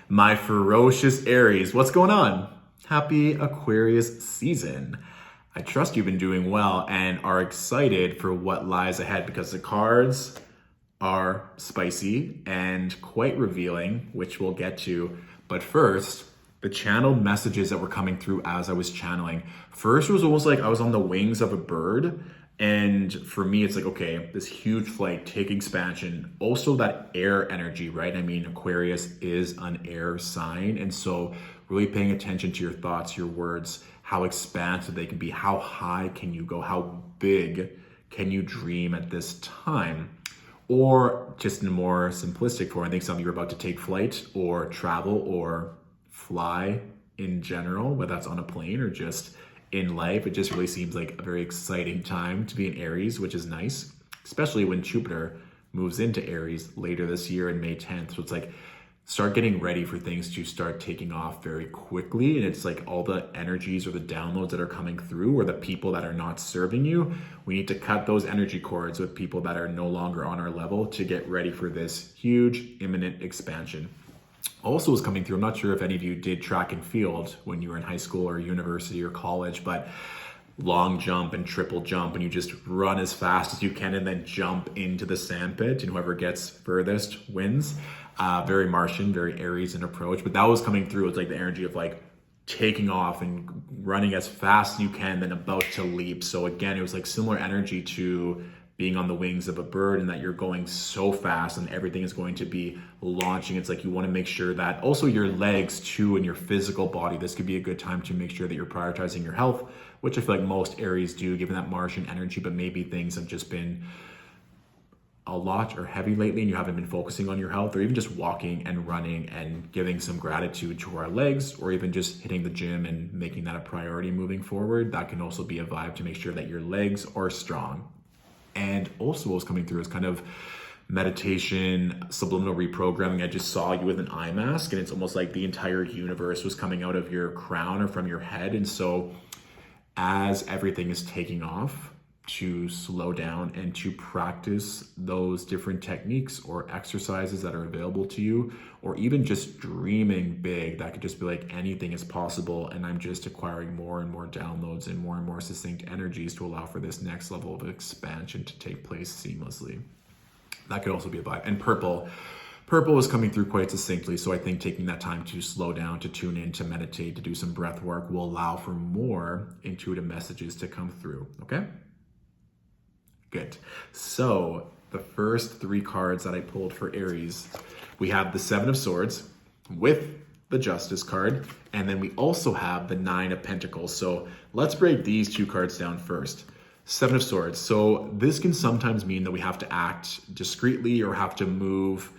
My ferocious Aries, what's going on? Happy Aquarius season. I trust you've been doing well and are excited for what lies ahead because the cards are spicy and quite revealing, which we'll get to. But first, the channeled messages that were coming through as I was channeling. First, it was almost like I was on the wings of a bird. And for me, it's like, okay, this huge flight, take expansion. Also that air energy, right? I mean, Aquarius is an air sign. And so really paying attention to your thoughts, your words, how expansive they can be, how high can you go, how big can you dream at this time? Or just in a more simplistic form, I think some of you are about to take flight or travel or fly in general, whether that's on a plane or just in life. It just really seems like a very exciting time to be in Aries, which is nice, especially when Jupiter moves into Aries later this year in May 10th. So it's like, start getting ready for things to start taking off very quickly. And it's like all the energies or the downloads that are coming through or the people that are not serving you, we need to cut those energy cords with people that are no longer on our level to get ready for this huge imminent expansion. Also is coming through, I'm not sure if any of you did track and field when you were in high school or university or college, but long jump and triple jump, and you just run as fast as you can and then jump into the sandpit, and whoever gets furthest wins. Very Martian, very Aries in approach, but that was coming through. It's like the energy of like taking off and running as fast as you can, then about to leap. So again, it was like similar energy to being on the wings of a bird, and that you're going so fast and everything is going to be launching. It's like you want to make sure that also your legs too and your physical body, this could be a good time to make sure that you're prioritizing your health, which I feel like most Aries do given that Martian energy, but maybe things have just been a lot or heavy lately and you haven't been focusing on your health, or even just walking and running and giving some gratitude to our legs, or even just hitting the gym and making that a priority moving forward. That can also be a vibe to make sure that your legs are strong. And also what's coming through is kind of meditation, subliminal reprogramming. I just saw you with an eye mask, and it's almost like the entire universe was coming out of your crown or from your head. And so as everything is taking off, to slow down and to practice those different techniques or exercises that are available to you, or even just dreaming big. That could just be like anything is possible, and I'm just acquiring more and more downloads and more succinct energies to allow for this next level of expansion to take place seamlessly. That could also be a vibe. And purple is coming through quite succinctly. So I think taking that time to slow down, to tune in, to meditate, to do some breath work will allow for more intuitive messages to come through. Okay? Good. So the first three cards that I pulled for Aries, we have the Seven of Swords with the Justice card, and then we also have the Nine of Pentacles. So let's break these two cards down first. Seven of Swords. So this can sometimes mean that we have to act discreetly or have to move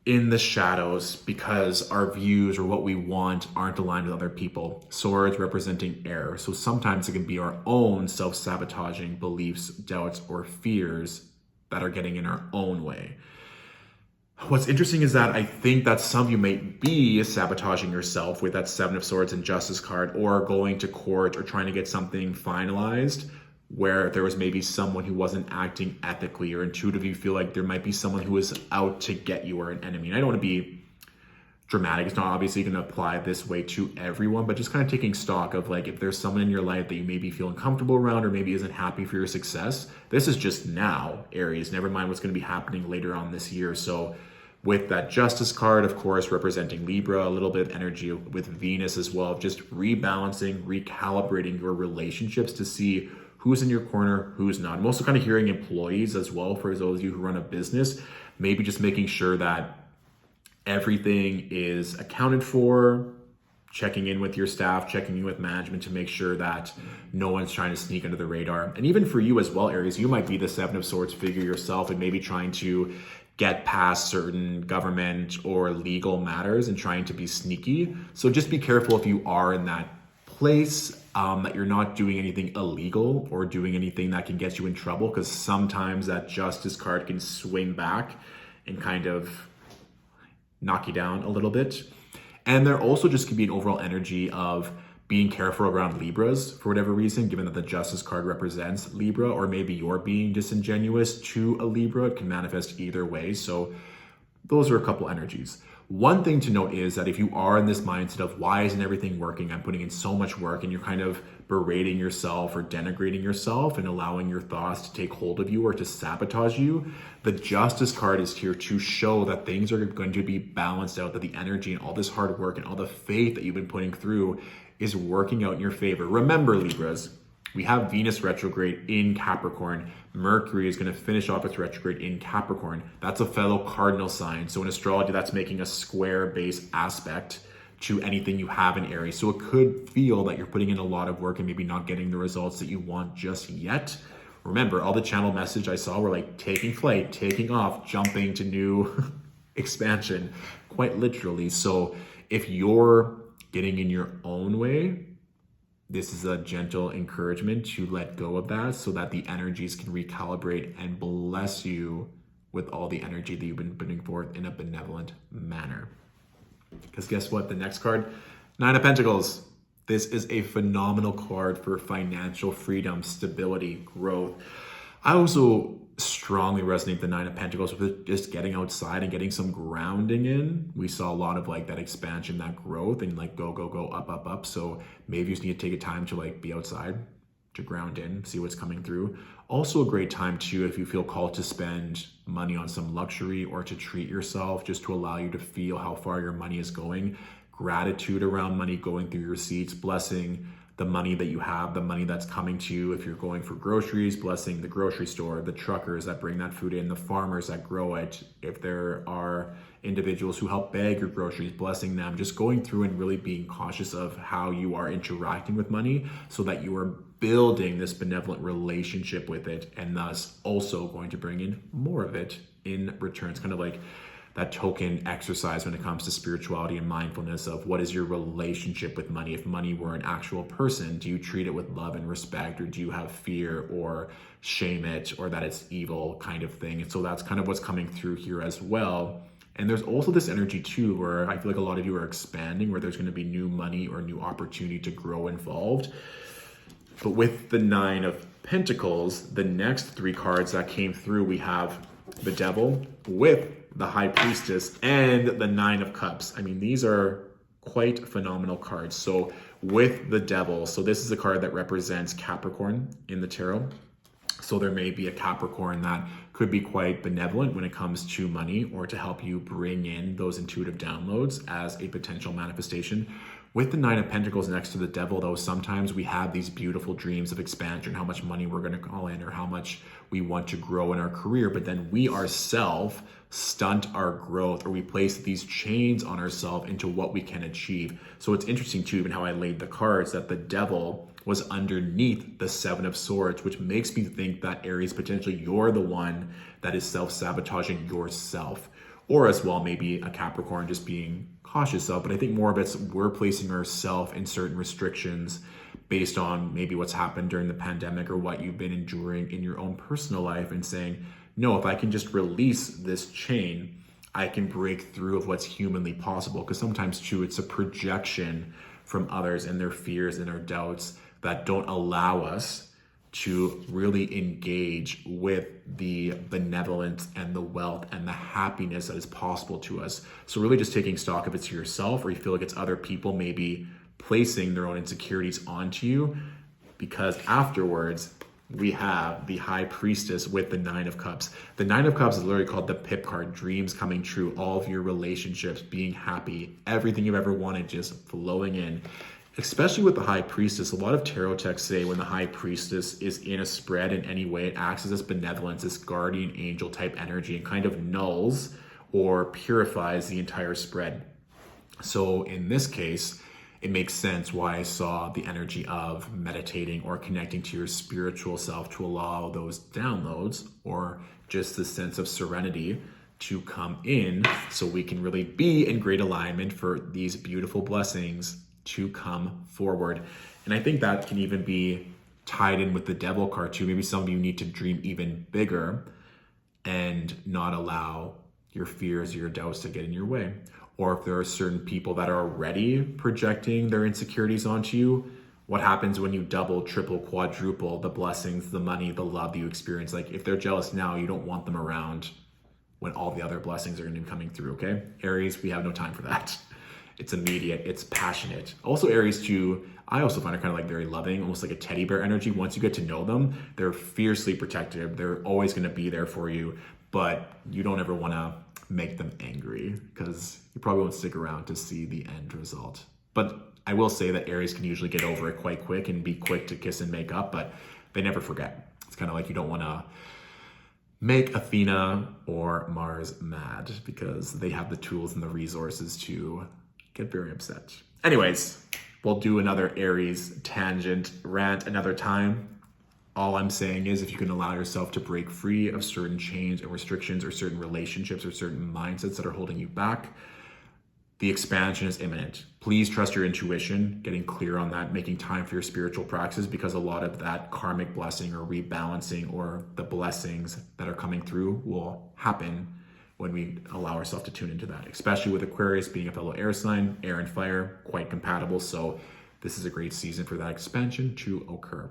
in the shadows because our views or what we want aren't aligned with other people. Swords representing air. So sometimes it can be our own self-sabotaging beliefs, doubts, or fears that are getting in our own way. What's interesting is that I think that some of you may be sabotaging yourself with that Seven of Swords and Justice card, or going to court or trying to get something finalized where there was maybe someone who wasn't acting ethically, or intuitively you feel like there might be someone who is out to get you or an enemy. And I don't want to be dramatic. It's not obviously going to apply this way to everyone, but just kind of taking stock of like, if there's someone in your life that you maybe feel uncomfortable around or maybe isn't happy for your success, this is just now, Aries. Never mind what's going to be happening later on this year. So with that Justice card, of course, representing Libra, a little bit of energy with Venus as well, of just rebalancing, recalibrating your relationships to see who's in your corner, who's not. I'm also kind of hearing employees as well, for those of you who run a business, maybe just making sure that everything is accounted for, checking in with your staff, checking in with management to make sure that no one's trying to sneak under the radar. And even for you as well, Aries, you might be the Seven of Swords figure yourself and maybe trying to get past certain government or legal matters and trying to be sneaky. So just be careful if you are in that place, that you're not doing anything illegal or doing anything that can get you in trouble, because sometimes that Justice card can swing back and kind of knock you down a little bit. And there also just can be an overall energy of being careful around Libras for whatever reason, given that the Justice card represents Libra, or maybe you're being disingenuous to a Libra. It can manifest either way. So those are a couple energies. One thing to note is that if you are in this mindset of why isn't everything working, I'm putting in so much work, and you're kind of berating yourself or denigrating yourself and allowing your thoughts to take hold of you or to sabotage you, the Justice card is here to show that things are going to be balanced out, that the energy and all this hard work and all the faith that you've been putting through is working out in your favor. Remember, Libras, we have Venus retrograde in Capricorn. Mercury is going to finish off its retrograde in Capricorn. That's a fellow cardinal sign. So in astrology, that's making a square-based aspect to anything you have in Aries. So it could feel that you're putting in a lot of work and maybe not getting the results that you want just yet. Remember, all the channel message I saw were like taking flight, taking off, jumping to new expansion, quite literally. So if you're getting in your own way, this is a gentle encouragement to let go of that so that the energies can recalibrate and bless you with all the energy that you've been putting forth in a benevolent manner. Because guess what? The next card, Nine of Pentacles. This is a phenomenal card for financial freedom, stability, growth. I also strongly resonate with the Nine of Pentacles with just getting outside and getting some grounding in. We saw a lot of like that expansion, that growth, and like go, up. So maybe you just need to take a time to like be outside, to ground in, see what's coming through. Also a great time too, if you feel called to spend money on some luxury or to treat yourself, just to allow you to feel how far your money is going. Gratitude around money going through your receipts, blessing the money that you have, the money that's coming to you. If you're going for groceries, blessing the grocery store, the truckers that bring that food in, the farmers that grow it. If there are individuals who help bag your groceries, blessing them, just going through and really being cautious of how you are interacting with money so that you are building this benevolent relationship with it, and thus also going to bring in more of it in return. It's kind of like that token exercise when it comes to spirituality and mindfulness of what is your relationship with money. If money were an actual person, do you treat it with love and respect, or do you have fear or shame it, or that it's evil kind of thing? And so that's kind of what's coming through here as well. And there's also this energy too, where I feel like a lot of you are expanding, where there's going to be new money or new opportunity to grow involved. But with the Nine of Pentacles, the next three cards that came through, we have the Devil with the High Priestess and the Nine of Cups. I mean, these are quite phenomenal cards. So with the Devil, so this is a card that represents Capricorn in the tarot. So there may be a Capricorn that could be quite benevolent when it comes to money, or to help you bring in those intuitive downloads as a potential manifestation. With the Nine of Pentacles next to the Devil, though, sometimes we have these beautiful dreams of expansion, how much money we're going to call in, or how much we want to grow in our career, but then we ourselves stunt our growth, or we place these chains on ourselves into what we can achieve. So it's interesting too, even how I laid the cards, that the Devil was underneath the Seven of Swords, which makes me think that Aries, potentially you're the one that is self-sabotaging yourself. Or as well, maybe a Capricorn just being cautious of, but I think more of it's we're placing ourselves in certain restrictions based on maybe what's happened during the pandemic or what you've been enduring in your own personal life, and saying, no, if I can just release this chain, I can break through of what's humanly possible. Because sometimes too, it's a projection from others and their fears and their doubts that don't allow us to really engage with the benevolence and the wealth and the happiness that is possible to us. So really just taking stock if it's yourself, or you feel like it's other people maybe placing their own insecurities onto you, because afterwards we have the High Priestess with the Nine of Cups. The Nine of Cups is literally called the pip card, dreams coming true, all of your relationships, being happy, everything you've ever wanted just flowing in. Especially with the High Priestess, a lot of tarot texts say when the High Priestess is in a spread in any way, it acts as this benevolence, this guardian angel type energy, and kind of nulls or purifies the entire spread. So in this case, it makes sense why I saw the energy of meditating or connecting to your spiritual self to allow those downloads, or just the sense of serenity to come in, so we can really be in great alignment for these beautiful blessings to come forward. And I think that can even be tied in with the Devil card too. Maybe some of you need to dream even bigger and not allow your fears or your doubts to get in your way. Or if there are certain people that are already projecting their insecurities onto you, what happens when you double, triple, quadruple the blessings, the money, the love you experience? Like if they're jealous now, you don't want them around when all the other blessings are going to be coming through, okay? Aries, we have no time for that. It's immediate, it's passionate. Also Aries too, I also find it kind of like very loving, almost like a teddy bear energy. Once you get to know them, they're fiercely protective. They're always going to be there for you, but you don't ever want to make them angry because you probably won't stick around to see the end result. But I will say that Aries can usually get over it quite quick and be quick to kiss and make up, but they never forget. It's kind of like you don't want to make Athena or Mars mad because they have the tools and the resources to get very upset. Anyways, we'll do another Aries tangent rant another time. All I'm saying is if you can allow yourself to break free of certain chains and restrictions or certain relationships or certain mindsets that are holding you back, the expansion is imminent. Please trust your intuition, getting clear on that, making time for your spiritual practices, because a lot of that karmic blessing or rebalancing or the blessings that are coming through will happen when we allow ourselves to tune into that, especially with Aquarius being a fellow air sign, air and fire, quite compatible. So this is a great season for that expansion to occur.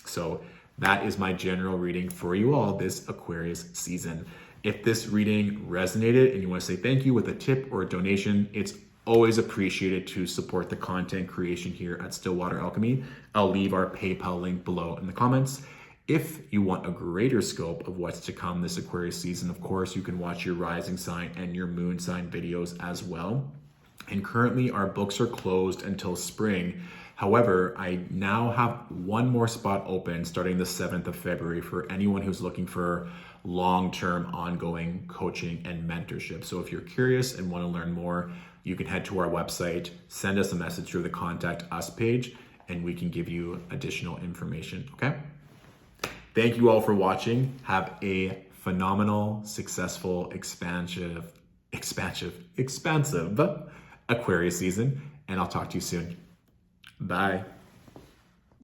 So that is my general reading for you all this Aquarius season. If this reading resonated and you want to say thank you with a tip or a donation, it's always appreciated to support the content creation here at Stillwater Alchemy. I'll leave our PayPal link below in the comments. If you want a greater scope of what's to come this Aquarius season, of course, you can watch your rising sign and your moon sign videos as well. And currently our books are closed until spring. However, I now have one more spot open starting the 7th of February for anyone who's looking for long-term ongoing coaching and mentorship. So if you're curious and want to learn more, you can head to our website, send us a message through the Contact Us page, and we can give you additional information, okay? Thank you all for watching. Have a phenomenal, successful, expansive Aquarius season, and I'll talk to you soon. Bye.